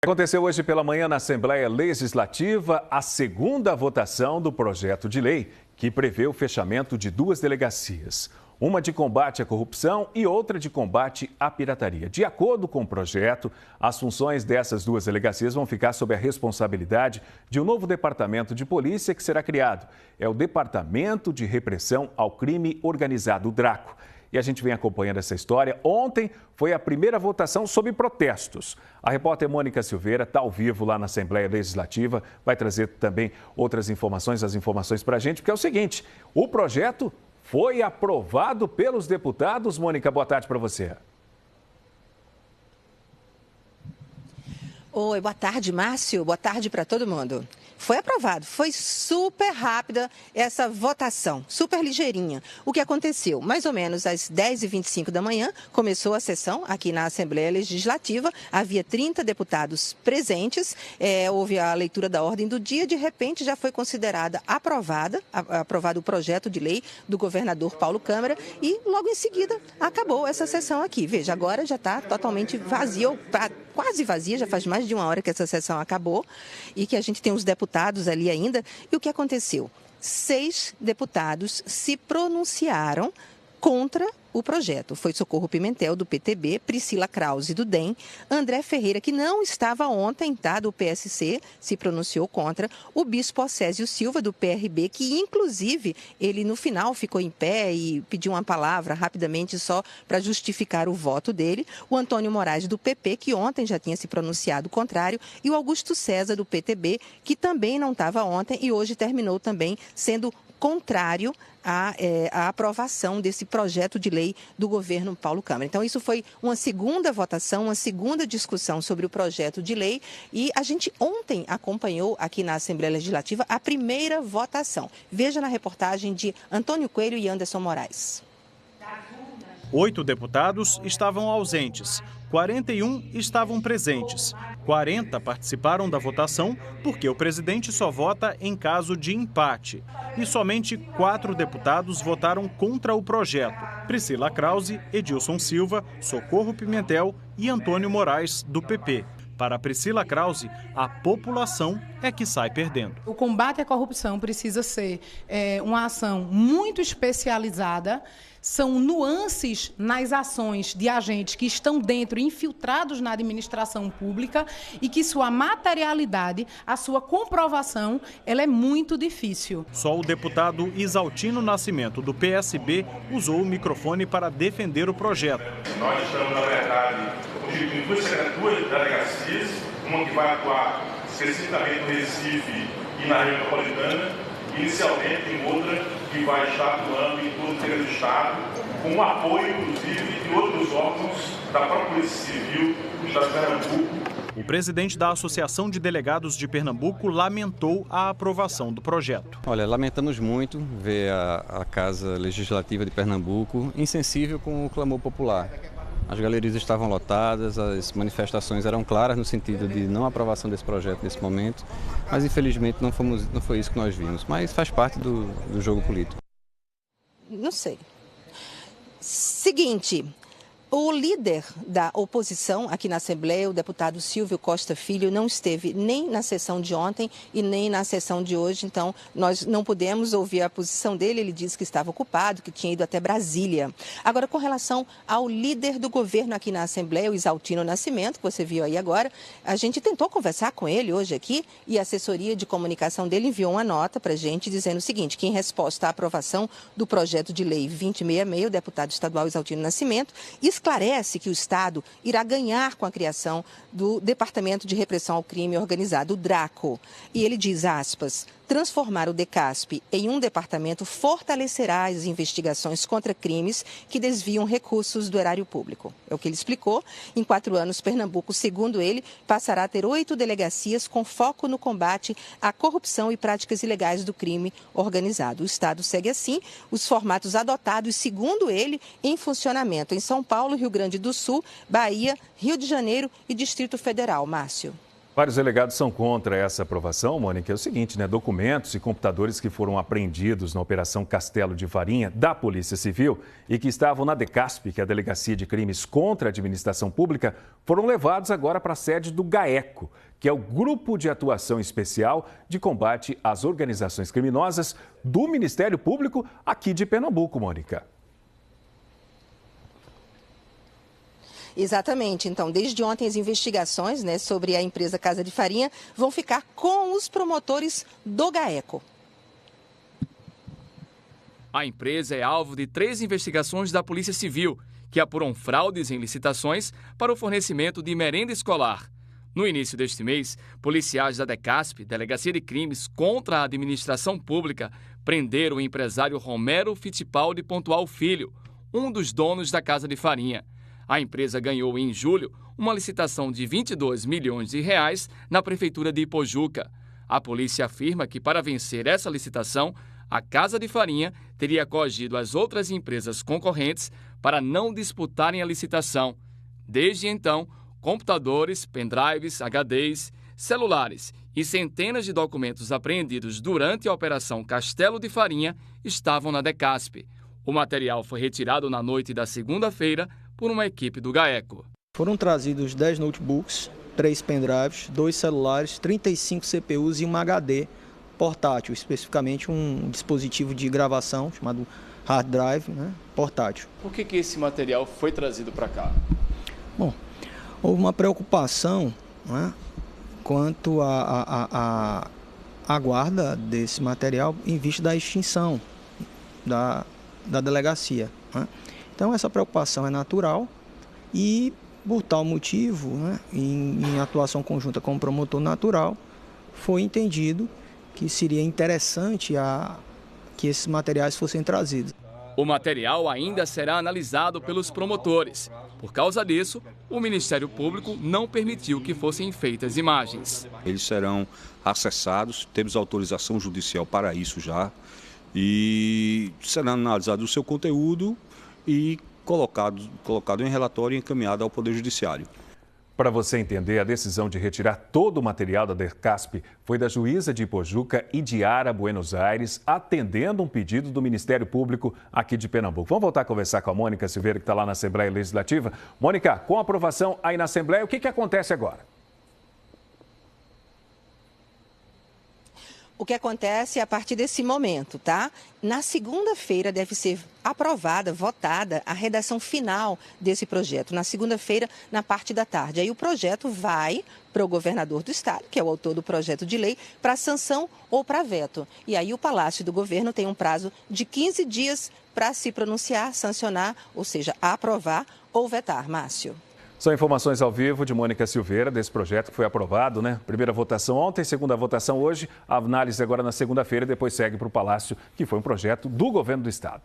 Aconteceu hoje pela manhã na Assembleia Legislativa a segunda votação do projeto de lei que prevê o fechamento de duas delegacias. Uma de combate à corrupção e outra de combate à pirataria. De acordo com o projeto, as funções dessas duas delegacias vão ficar sob a responsabilidade de um novo departamento de polícia que será criado. É o Departamento de Repressão ao Crime Organizado, o DRACO. E a gente vem acompanhando essa história. Ontem foi a primeira votação sob protestos. A repórter Mônica Silveira está ao vivo lá na Assembleia Legislativa, vai trazer também outras informações, as informações para a gente, porque é o seguinte, o projeto foi aprovado pelos deputados. Mônica, boa tarde para você. Oi, boa tarde, Márcio. Boa tarde para todo mundo. Foi aprovado, foi super rápida essa votação, super ligeirinha. O que aconteceu? Mais ou menos às 10h25 da manhã, começou a sessão aqui na Assembleia Legislativa, havia 30 deputados presentes, houve a leitura da ordem do dia, de repente já foi considerada aprovado o projeto de lei do governador Paulo Câmara e logo em seguida acabou essa sessão aqui. Veja, agora já está totalmente vazia, ou quase vazia, já faz mais de uma hora que essa sessão acabou e que a gente tem os deputados ali ainda. E o que aconteceu? 6 deputados se pronunciaram contra o projeto. Foi Socorro Pimentel, do PTB, Priscila Krause, do DEM, André Ferreira, que não estava ontem, do PSC, se pronunciou contra, o Bispo Océsio Silva, do PRB, que inclusive ele no final ficou em pé e pediu uma palavra rapidamente só para justificar o voto dele, o Antônio Moraes, do PP, que ontem já tinha se pronunciado contrário, e o Augusto César, do PTB, que também não estava ontem e hoje terminou também sendo contrário à aprovação desse projeto de lei do governo Paulo Câmara. Então, isso foi uma segunda votação, uma segunda discussão sobre o projeto de lei e a gente ontem acompanhou aqui na Assembleia Legislativa a primeira votação. Veja na reportagem de Antônio Coelho e Anderson Moraes. 8 deputados estavam ausentes, 41 estavam presentes, 40 participaram da votação porque o presidente só vota em caso de empate. E somente 4 deputados votaram contra o projeto: Priscila Krause, Edilson Silva, Socorro Pimentel e Antônio Moraes, do PP. Para Priscila Krause, a população é que sai perdendo. O combate à corrupção precisa ser uma ação muito especializada. São nuances nas ações de agentes que estão dentro, infiltrados na administração pública e que sua materialidade, a sua comprovação, ela é muito difícil. Só o deputado Isaltino Nascimento, do PSB, usou o microfone para defender o projeto. Nós estamos, na verdade, constituindo duas delegacias, uma que vai atuar especificamente no Recife e na região metropolitana, inicialmente em outra que vai estar atuando em todo o interior do Estado, com o apoio, inclusive, de outros órgãos da própria Polícia Civil do Estado de Pernambuco. O presidente da Associação de Delegados de Pernambuco lamentou a aprovação do projeto. Olha, lamentamos muito ver a Casa Legislativa de Pernambuco insensível com o clamor popular. As galerias estavam lotadas, as manifestações eram claras no sentido de não aprovação desse projeto nesse momento, mas infelizmente não foi isso que nós vimos. Mas faz parte do jogo político. Não sei. Seguinte, o líder da oposição aqui na Assembleia, o deputado Silvio Costa Filho, não esteve nem na sessão de ontem e nem na sessão de hoje, então nós não pudemos ouvir a posição dele. Ele disse que estava ocupado, que tinha ido até Brasília. Agora, com relação ao líder do governo aqui na Assembleia, o Isaltino Nascimento, que você viu aí agora, a gente tentou conversar com ele hoje aqui e a assessoria de comunicação dele enviou uma nota para a gente dizendo o seguinte, que em resposta à aprovação do projeto de lei 2066, o deputado estadual Isaltino Nascimento esclarece que o Estado irá ganhar com a criação do Departamento de Repressão ao Crime Organizado, o DRACO. E ele diz, aspas, transformar o DECASP em um departamento fortalecerá as investigações contra crimes que desviam recursos do erário público. É o que ele explicou. Em 4 anos, Pernambuco, segundo ele, passará a ter 8 delegacias com foco no combate à corrupção e práticas ilegais do crime organizado. O Estado segue assim os formatos adotados, segundo ele, em funcionamento em São Paulo, Rio Grande do Sul, Bahia, Rio de Janeiro e Distrito Federal. Márcio. Vários delegados são contra essa aprovação, Mônica. É o seguinte, né? Documentos e computadores que foram apreendidos na Operação Castelo de Farinha da Polícia Civil e que estavam na DECASP, que é a Delegacia de Crimes contra a Administração Pública, foram levados agora para a sede do GAECO, que é o Grupo de Atuação Especial de Combate às Organizações Criminosas do Ministério Público aqui de Pernambuco, Mônica. Exatamente. Então, desde ontem, as investigações, sobre a empresa Casa de Farinha vão ficar com os promotores do GAECO. A empresa é alvo de 3 investigações da Polícia Civil, que apuram fraudes em licitações para o fornecimento de merenda escolar. No início deste mês, policiais da DECASP, Delegacia de Crimes contra a Administração Pública, prenderam o empresário Romero Fittipaldi Pontual Filho, um dos donos da Casa de Farinha. A empresa ganhou em julho uma licitação de 22 milhões de reais na Prefeitura de Ipojuca. A polícia afirma que, para vencer essa licitação, a Casa de Farinha teria coagido as outras empresas concorrentes para não disputarem a licitação. Desde então, computadores, pendrives, HDs, celulares e centenas de documentos apreendidos durante a Operação Castelo de Farinha estavam na DECASP. O material foi retirado na noite da segunda-feira por uma equipe do GAECO. Foram trazidos 10 notebooks, 3 pendrives, 2 celulares, 35 CPUs e um HD portátil, especificamente um dispositivo de gravação chamado hard drive, portátil. Por que esse material foi trazido para cá? Bom, houve uma preocupação quanto à guarda desse material em vista da extinção da delegacia. Então, essa preocupação é natural e, por tal motivo, em atuação conjunta com o promotor natural, foi entendido que seria interessante que esses materiais fossem trazidos. O material ainda será analisado pelos promotores. Por causa disso, o Ministério Público não permitiu que fossem feitas imagens. Eles serão acessados, temos autorização judicial para isso já, e será analisado o seu conteúdo e colocado em relatório e encaminhado ao Poder Judiciário. Para você entender, a decisão de retirar todo o material da DECASP foi da juíza de Ipojuca, Idiara Buenos Aires, atendendo um pedido do Ministério Público aqui de Pernambuco. Vamos voltar a conversar com a Mônica Silveira, que está lá na Assembleia Legislativa. Mônica, com a aprovação aí na Assembleia, o que acontece agora? O que acontece a partir desse momento, tá? Na segunda-feira deve ser aprovada, votada a redação final desse projeto. Na segunda-feira, na parte da tarde. Aí o projeto vai para o governador do estado, que é o autor do projeto de lei, para sanção ou para veto. E aí o Palácio do Governo tem um prazo de 15 dias para se pronunciar, sancionar, ou seja, aprovar ou vetar. Márcio. São informações ao vivo de Mônica Silveira desse projeto que foi aprovado, Primeira votação ontem, segunda votação hoje, a análise agora na segunda-feira e depois segue para o Palácio, que foi um projeto do governo do estado.